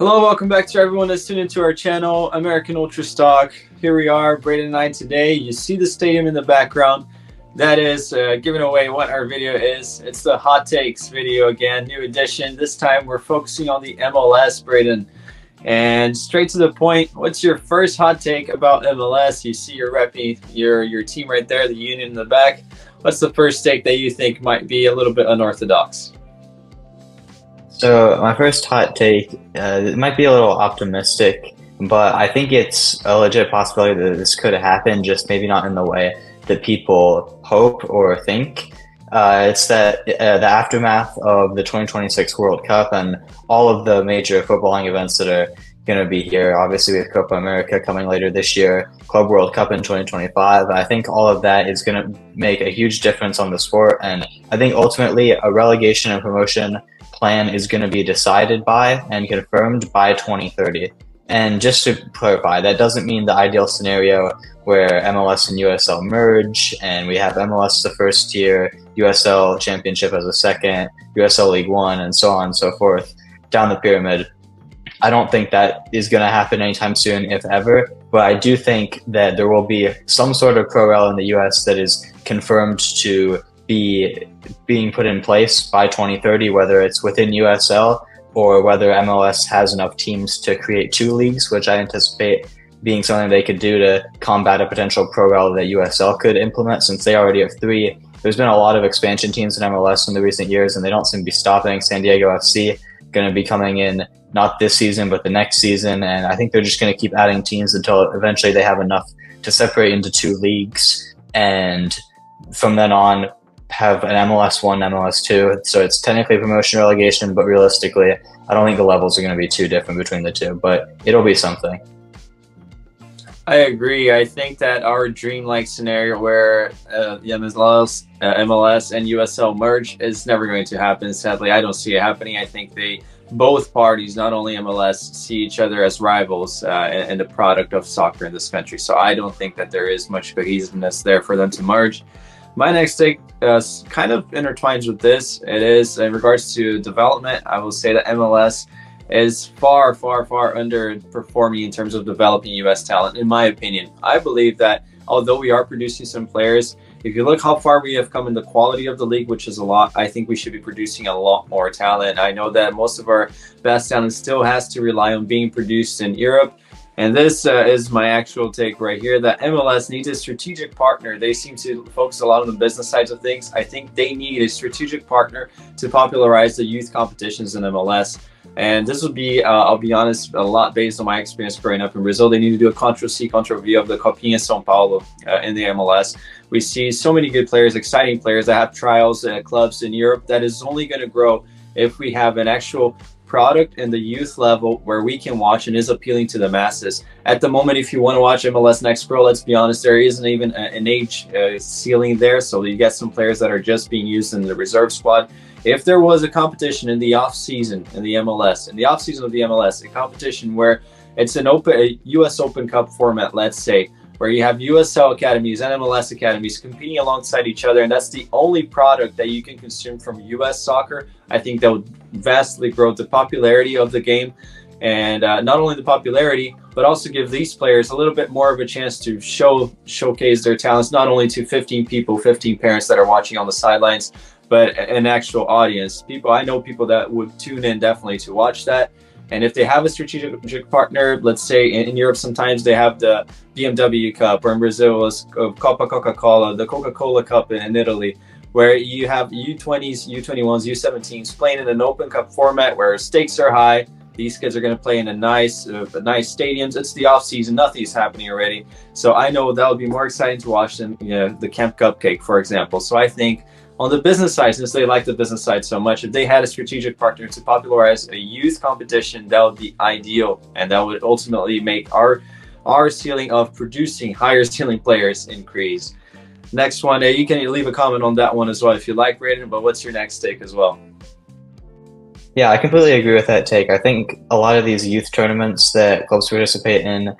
Hello, welcome back to everyone that's tuned into our channel, American Ultra Stock. Here we are, Braden and I today. You see the stadium in the background. That is giving away what our video is. It's the Hot Takes video again, new edition. This time we're focusing on the MLS, Braden. And straight to the point, what's your first hot take about MLS? You see your team right there, the Union in the back. What's the first take that you think might be a little bit unorthodox? So my first hot take, it might be a little optimistic, but I think it's a legit possibility that this could happen, just maybe not in the way that people hope or think. It's that the aftermath of the 2026 World Cup and all of the major footballing events that are going to be here, obviously with Copa America coming later this year, Club World Cup in 2025, I think all of that is going to make a huge difference on the sport. And I think ultimately a relegation and promotion plan is going to be decided by and confirmed by 2030. And just to clarify, that doesn't mean the ideal scenario where MLS and USL merge and we have MLS the first tier, USL Championship as a second, USL League One, and so on and so forth down the pyramid. I don't think that is going to happen anytime soon, if ever, but I do think that there will be some sort of pro rel in the US that is confirmed to be being put in place by 2030, whether it's within USL or whether MLS has enough teams to create two leagues, which I anticipate being something they could do to combat a potential pro rel that USL could implement, since they already have three. There's been a lot of expansion teams in MLS in the recent years, and they don't seem to be stopping. San Diego FC going to be coming in not this season, but the next season, and I think they're just going to keep adding teams until eventually they have enough to separate into two leagues, and from then on have an MLS 1, MLS 2. So it's technically promotion relegation, but realistically, I don't think the levels are going to be too different between the two, but it'll be something. I agree. I think that our dreamlike scenario where the MLS and USL merge is never going to happen. Sadly, I don't see it happening. I think both parties, not only MLS, see each other as rivals and the product of soccer in this country. So I don't think that there is much cohesiveness there for them to merge. My next take kind of intertwines with this. It is in regards to development. I will say that MLS is far underperforming in terms of developing US talent, in my opinion. I believe that although we are producing some players, if you look how far we have come in the quality of the league, which is a lot, I think we should be producing a lot more talent. I know that most of our best talent still has to rely on being produced in Europe. And this is my actual take right here, that MLS needs a strategic partner. They seem to focus a lot on the business sides of things. I think they need a strategic partner to popularize the youth competitions in MLS. And this would be, I'll be honest, a lot based on my experience growing up in Brazil. They need to do a Ctrl-C, Ctrl-V of the Copinha São Paulo in the MLS. We see so many good players, exciting players that have trials at clubs in Europe. That is only going to grow if we have an actual product in the youth level where we can watch and is appealing to the masses. At the moment, if you want to watch MLS Next Pro, let's be honest, there isn't even an age ceiling there. So you get some players that are just being used in the reserve squad. If there was a competition in the off season in the MLS, in the off season of the MLS, a competition where it's a US Open Cup format, let's say, where you have USL academies and MLS academies competing alongside each other, and that's the only product that you can consume from US soccer, I think that would vastly grow the popularity of the game, and not only the popularity, but also give these players a little bit more of a chance to showcase their talents, not only to 15 people, 15 parents that are watching on the sidelines, but an actual audience. I know people that would tune in definitely to watch that. And if they have a strategic partner, let's say in Europe, sometimes they have the BMW Cup, or in Brazil, Copa Coca-Cola, the Coca-Cola Cup in Italy, where you have U20s, U21s, U17s playing in an Open Cup format where stakes are high. These kids are going to play in nice stadiums. It's the off season, nothing's happening already. So I know that would be more exciting to watch than the Camp Cupcake, for example. So I think on the business side, since they like the business side so much, if they had a strategic partner to popularize a youth competition, that would be ideal, and that would ultimately make our ceiling of producing higher ceiling players increase. Next one, you can leave a comment on that one as well if you like, Braden, but what's your next take as well? Yeah, I completely agree with that take. I think a lot of these youth tournaments that clubs participate in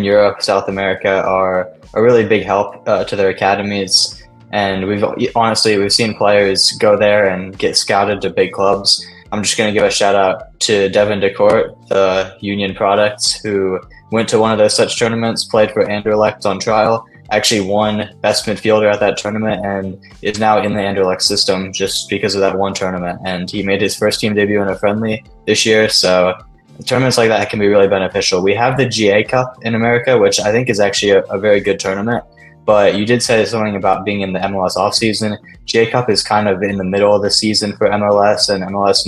Europe, South America are a really big help to their academies. And we've seen players go there and get scouted to big clubs I'm just going to give a shout out to Devin DeCourt, the Union Products, who went to one of those such tournaments, played for Anderlecht on trial, actually won best midfielder at that tournament, and is now in the Anderlecht system just because of that one tournament. And he made his first team debut in a friendly this year, so tournaments like that can be really beneficial. We have the GA Cup in America, which I think is actually a very good tournament. But you did say something about being in the MLS offseason. GA Cup is kind of in the middle of the season for MLS and MLS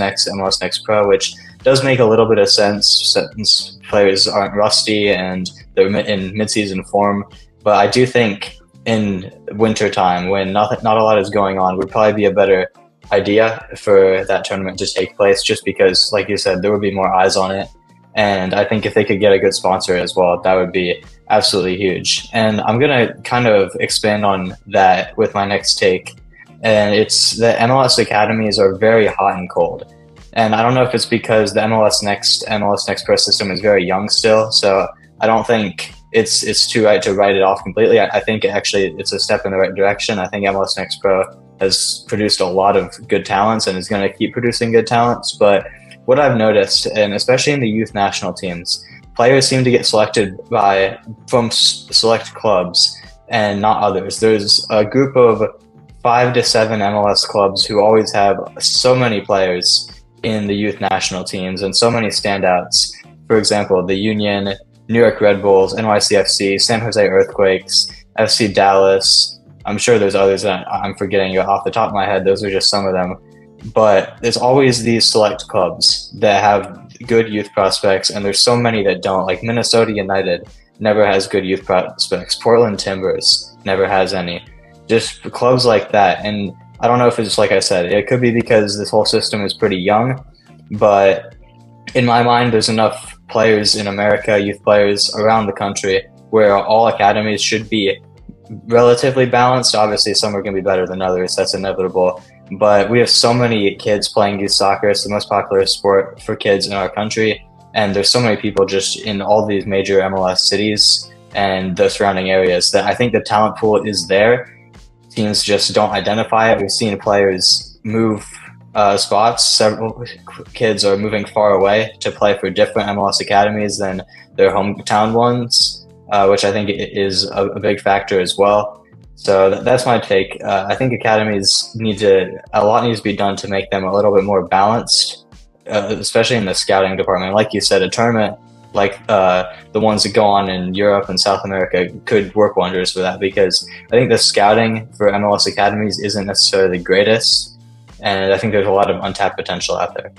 Next Pro, which does make a little bit of sense since players aren't rusty and they're in mid-season form. But I do think in winter time, when not a lot is going on, would probably be a better idea for that tournament to take place, just because, like you said, there would be more eyes on it. And I think if they could get a good sponsor as well, that would be absolutely huge. And I'm going to kind of expand on that with my next take. And it's that MLS academies are very hot and cold. And I don't know if it's because the MLS Next Pro system is very young still. So I don't think it's too right to write it off completely. I think it's a step in the right direction. I think MLS Next Pro has produced a lot of good talents and is going to keep producing good talents. But what I've noticed, and especially in the youth national teams, players seem to get selected from select clubs and not others. There's a group of 5 to 7 MLS clubs who always have so many players in the youth national teams and so many standouts. For example, the Union, New York Red Bulls, NYCFC, San Jose Earthquakes, FC Dallas. I'm sure there's others that I'm forgetting off the top of my head. Those are just some of them. But there's always these select clubs that have good youth prospects, and there's so many that don't. Like Minnesota United never has good youth prospects. Portland Timbers never has any. Just clubs like that. And I don't know if it's like I said, it could be because this whole system is pretty young, but in my mind, there's enough players in America, youth players around the country, where all academies should be relatively balanced. Obviously, some are going to be better than others. That's inevitable. But we have so many kids playing youth soccer. It's the most popular sport for kids in our country. And there's so many people just in all these major MLS cities and the surrounding areas that I think the talent pool is there. Teams just don't identify it. We've seen players move spots. Several kids are moving far away to play for different MLS academies than their hometown ones, which I think is a big factor as well. So that's my take. I think academies a lot needs to be done to make them a little bit more balanced, especially in the scouting department. Like you said, a tournament like the ones that go on in Europe and South America could work wonders for that, because I think the scouting for MLS academies isn't necessarily the greatest, and I think there's a lot of untapped potential out there.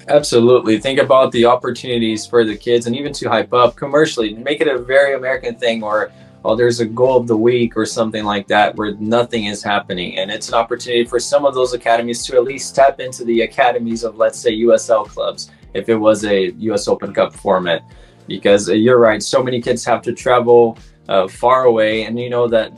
Absolutely. Think about the opportunities for the kids, and even to hype up commercially, make it a very American thing, or there's a goal of the week or something like that where nothing is happening. And it's an opportunity for some of those academies to at least tap into the academies of, let's say, USL clubs, if it was a US Open Cup format. Because you're right, so many kids have to travel far away, and you know that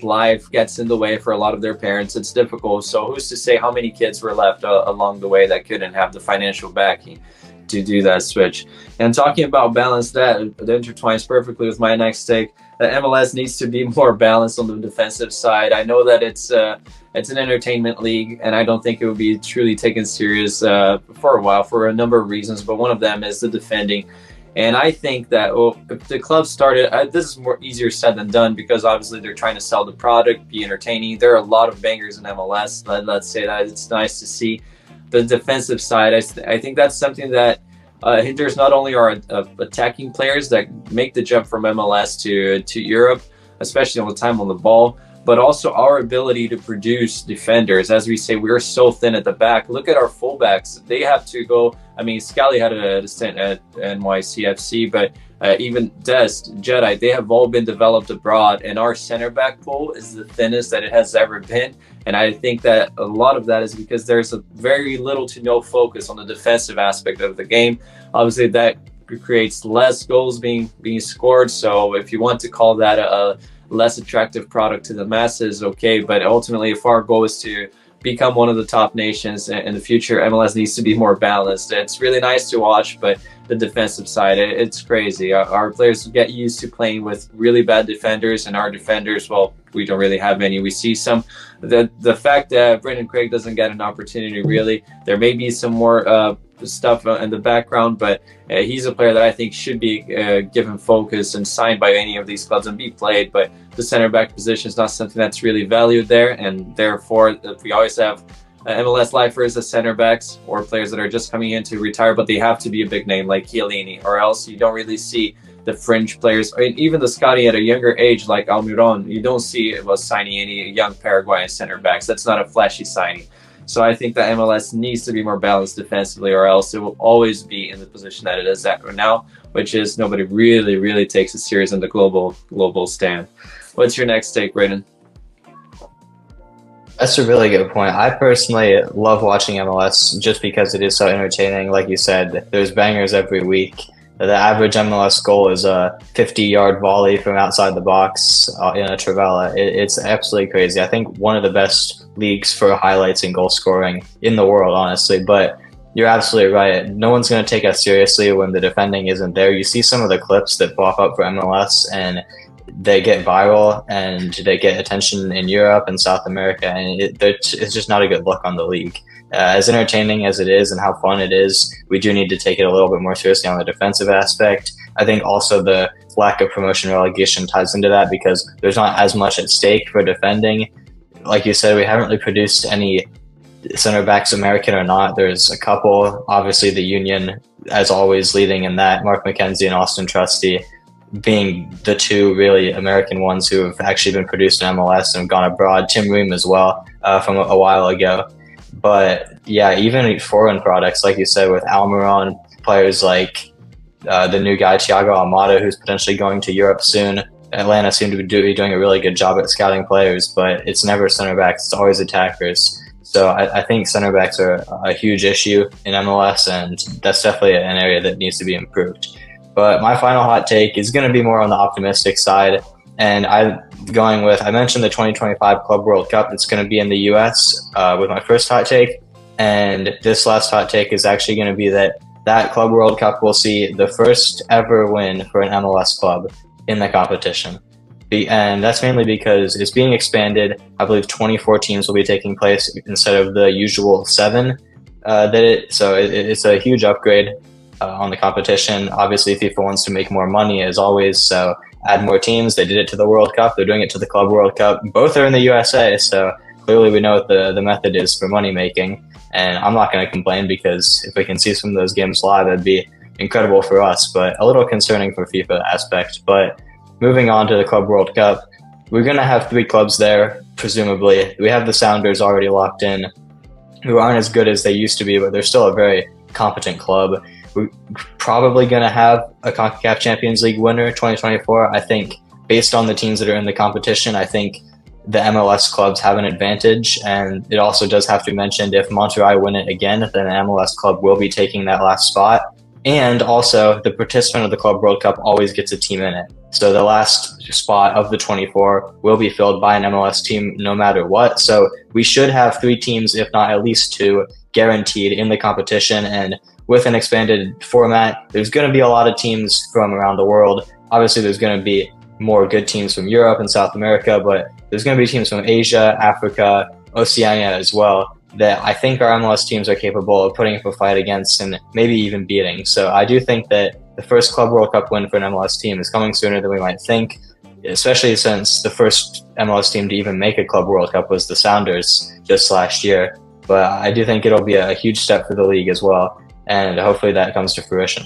life gets in the way for a lot of their parents. It's difficult. So who's to say how many kids were left along the way that couldn't have the financial backing to do that switch? And talking about balance, that intertwines perfectly with my next take. The MLS needs to be more balanced on the defensive side. I know that it's an entertainment league, and I don't think it would be truly taken serious for a while for a number of reasons, but one of them is the defending. And I think that if the club started, this is more easier said than done, because obviously they're trying to sell the product, be entertaining. There are a lot of bangers in MLS. Let's say that it's nice to see. The defensive side, I think that's something that hinders not only our attacking players that make the jump from MLS to Europe, especially on the time on the ball, but also our ability to produce defenders. As we say, we're so thin at the back. Look at our fullbacks. They have to go. I mean, Scally had a stint at NYCFC, but even Dest, Jedi, they have all been developed abroad, and our center back pool is the thinnest that it has ever been. And I think that a lot of that is because there's a very little to no focus on the defensive aspect of the game. Obviously, that creates less goals being scored. So if you want to call that a less attractive product to the masses, okay. But ultimately, if our goal is to become one of the top nations in the future, MLS needs to be more balanced. It's really nice to watch, but the defensive side, it's crazy. Our players get used to playing with really bad defenders, and our defenders, well, we don't really have any. We see some, the fact that Brendan Craig doesn't get an opportunity, really, there may be some more stuff in the background, but he's a player that I think should be given focus and signed by any of these clubs and be played. But the center back position is not something that's really valued there, and therefore we always have MLS lifers as center backs or players that are just coming in to retire, but they have to be a big name like Chiellini, or else you don't really see the fringe players, or even the Scotty at a younger age like Almiron. You don't see us signing any young Paraguayan center backs. That's not a flashy signing. So I think that MLS needs to be more balanced defensively, or else it will always be in the position that it is at right now, which is nobody really takes it serious in the global stand. What's your next take, Braden? That's a really good point. I personally love watching MLS just because it is so entertaining. Like you said, there's bangers every week. The average MLS goal is a 50-yard volley from outside the box in a Trivela. It's absolutely crazy. I think one of the best leagues for highlights and goal scoring in the world, honestly. But you're absolutely right. No one's going to take us seriously when the defending isn't there. You see some of the clips that pop up for MLS, and they get viral and they get attention in Europe and South America, and it's just not a good look on the league. As entertaining as it is and how fun it is, we do need to take it a little bit more seriously on the defensive aspect. I think also the lack of promotion relegation ties into that because there's not as much at stake for defending. Like you said, we haven't really produced any center backs, American or not. There's a couple, obviously the Union, as always, leading in that, Mark McKenzie and Austin Trusty being the two really American ones who have actually been produced in MLS and have gone abroad. Tim Ream as well from a while ago. But yeah, even foreign products, like you said, with Almiron, players like the new guy, Thiago Almada, who's potentially going to Europe soon. Atlanta seem to be doing a really good job at scouting players, but it's never center backs, it's always attackers. So I think center backs are a huge issue in MLS, and that's definitely an area that needs to be improved. But my final hot take is going to be more on the optimistic side. And I mentioned the 2025 Club World Cup. It's going to be in the US with my first hot take. And this last hot take is actually going to be that Club World Cup will see the first ever win for an MLS club in the competition. And that's mainly because it's being expanded. I believe 24 teams will be taking place instead of the usual 7. So it's a huge upgrade on the competition. Obviously, FIFA wants to make more money as always, so add more teams. They did it to the World Cup. They're doing it to the Club World Cup. Both are in the USA, so clearly we know what the method is for money making. And I'm not going to complain because if we can see some of those games live, that'd be incredible for us, but a little concerning for FIFA aspect. But moving on to the Club World Cup, we're going to have 3 clubs there, presumably. We have the Sounders already locked in, who aren't as good as they used to be, but they're still a very competent club. We're probably going to have a CONCACAF Champions League winner 2024. I think based on the teams that are in the competition, I think the MLS clubs have an advantage. And it also does have to be mentioned, if Monterrey win it again, then an MLS club will be taking that last spot. And also, the participant of the Club World Cup always gets a team in it. So the last spot of the 24 will be filled by an MLS team no matter what. So we should have 3 teams, if not at least 2, guaranteed in the competition. And with an expanded format, there's going to be a lot of teams from around the world. Obviously, there's going to be more good teams from Europe and South America, but there's going to be teams from Asia, Africa, Oceania as well, that I think our MLS teams are capable of putting up a fight against and maybe even beating. So I do think that the first Club World Cup win for an MLS team is coming sooner than we might think, especially since the first MLS team to even make a Club World Cup was the Sounders just last year. But I do think it'll be a huge step for the league as well, and hopefully that comes to fruition.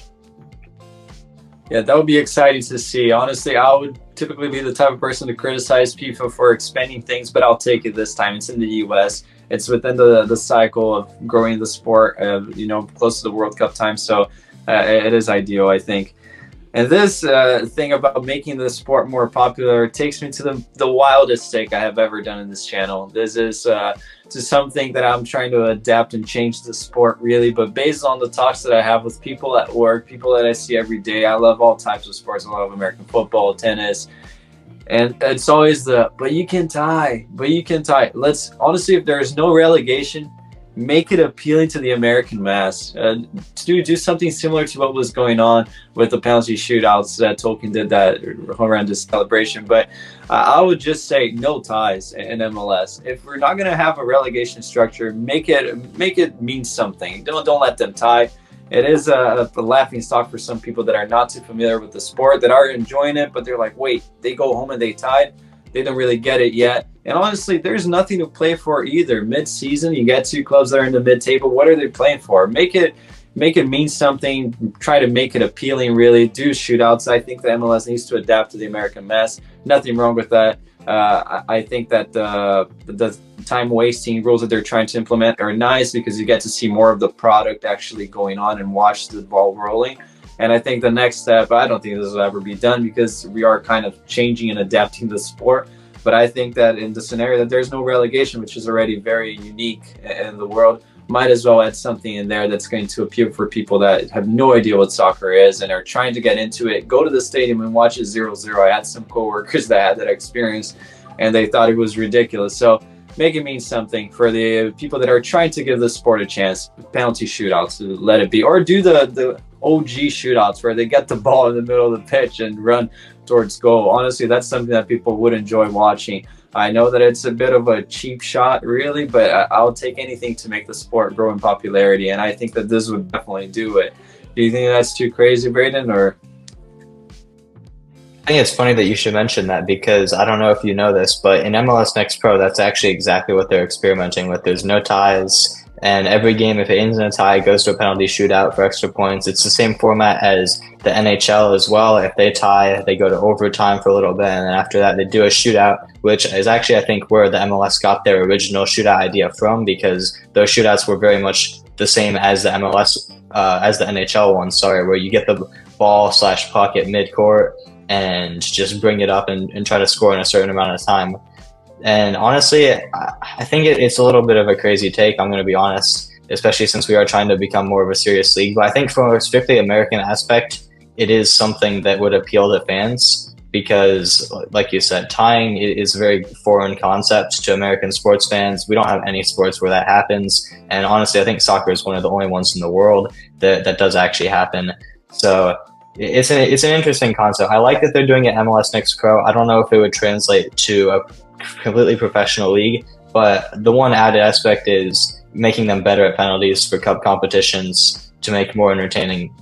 Yeah, that would be exciting to see. Honestly, I would typically be the type of person to criticize FIFA for expanding things, but I'll take it this time. It's in the US. It's within the cycle of growing the sport, close to the World Cup time. So it is ideal, I think. And this thing about making the sport more popular takes me to the wildest take I have ever done in this channel. This is to something that I'm trying to adapt and change the sport, really. But based on the talks that I have with people at work, people that I see every day, I love all types of sports. I love American football, tennis. And it's always but you can tie, but you can tie. Let's honestly, if there's no relegation, make it appealing to the American mass. Do something similar to what was going on with the penalty shootouts that Tolkien did, that horrendous celebration. But I would just say no ties in MLS. If we're not going to have a relegation structure, make it mean something. Don't let them tie. It is a laughing stock for some people that are not too familiar with the sport, that are enjoying it, but they're like, wait, they go home and they tied. They don't really get it yet. And honestly, there's nothing to play for either. Mid-season, you get two clubs that are in the mid-table. What are they playing for? Make it mean something. Try to make it appealing, really. Do shootouts. I think the MLS needs to adapt to the American mass. Nothing wrong with that. I think that the time-wasting rules that they're trying to implement are nice, because you get to see more of the product actually going on and watch the ball rolling. And I think the next step, I don't think this will ever be done, because we are kind of changing and adapting the sport. But I think that in the scenario that there's no relegation, which is already very unique in the world, might as well add something in there that's going to appeal for people that have no idea what soccer is and are trying to get into it. Go to the stadium and watch it 0-0. I had some coworkers that had that experience, and they thought it was ridiculous. So make it mean something for the people that are trying to give the sport a chance. Penalty shootouts, let it be. Or do the OG shootouts where they get the ball in the middle of the pitch and run towards goal. Honestly, that's something that people would enjoy watching. I know that it's a bit of a cheap shot, really, but I'll take anything to make the sport grow in popularity, and I think that this would definitely do it. Do you think that's too crazy, Braden, or? I think it's funny that you should mention that, because I don't know if you know this, but in MLS Next Pro, that's actually exactly what they're experimenting with. There's no ties, and every game, if it ends in a tie, goes to a penalty shootout for extra points. It's the same format as the NHL as well. If they tie, they go to overtime for a little bit, and then after that, they do a shootout, which is actually, I think, where the MLS got their original shootout idea from, because those shootouts were very much the same as the MLS, as the NHL one, sorry, where you get the ball/puck at midcourt and just bring it up and try to score in a certain amount of time. And honestly, I think it's a little bit of a crazy take, I'm going to be honest, especially since we are trying to become more of a serious league. But I think from a strictly American aspect, it is something that would appeal to fans, because, like you said, tying is a very foreign concept to American sports fans. We don't have any sports where that happens. And honestly, I think soccer is one of the only ones in the world that does actually happen. So it's an interesting concept. I like that they're doing it MLS Next Pro. I don't know if it would translate to a completely professional league, but the one added aspect is making them better at penalties for cup competitions to make more entertaining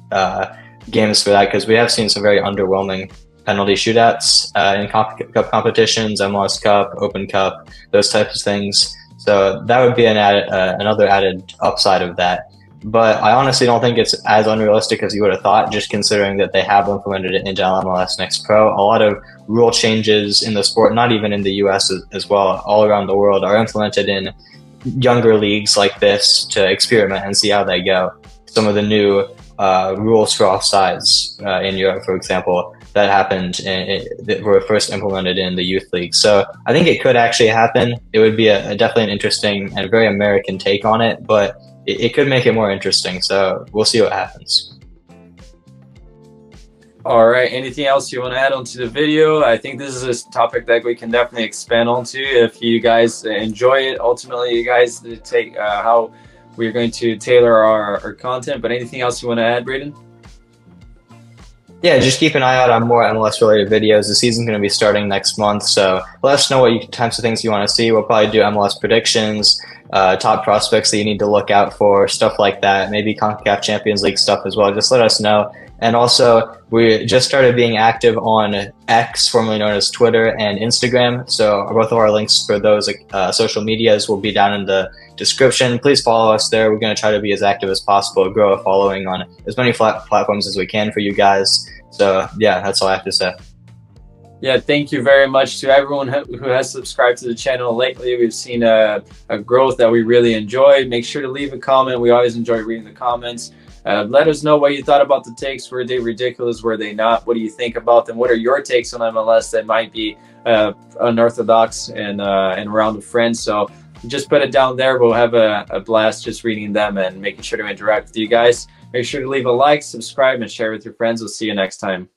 games for that, because we have seen some very underwhelming penalty shootouts in cup competitions, MLS Cup, Open Cup, those types of things. So that would be another added upside of that. But I honestly don't think it's as unrealistic as you would have thought, just considering that they have implemented it into MLS Next Pro. A lot of rule changes in the sport, not even in the US as well, all around the world, are implemented in younger leagues like this to experiment and see how they go. Some of the new rules for offsides in Europe, for example, that happened that were first implemented in the youth league. So I think it could actually happen. It would be definitely an interesting and very American take on it, but it could make it more interesting. So we'll see what happens. All right, anything else you want to add onto the video? I think this is a topic that we can definitely expand onto if you guys enjoy it. Ultimately, you guys take how we're going to tailor our content. But anything else you want to add, Braden? Yeah, just keep an eye out on more MLS related videos. The season's going to be starting next month, so let us know what types of things you want to see. We'll probably do MLS predictions, top prospects that you need to look out for, stuff like that. Maybe CONCACAF Champions League stuff as well. Just let us know. And also, we just started being active on X, formerly known as Twitter, and Instagram. So both of our links for those social medias will be down in the description. Please follow us there. We're going to try to be as active as possible, grow a following on as many platforms as we can for you guys. So yeah, that's all I have to say. Yeah, thank you very much to everyone who has subscribed to the channel lately. We've seen a growth that we really enjoy. Make sure to leave a comment. We always enjoy reading the comments. Let us know what you thought about the takes. Were they ridiculous? Were they not? What do you think about them? What are your takes on MLS that might be unorthodox and around with friends? So just put it down there. We'll have a blast just reading them and making sure to interact with you guys. Make sure to leave a like, subscribe, and share with your friends. We'll see you next time.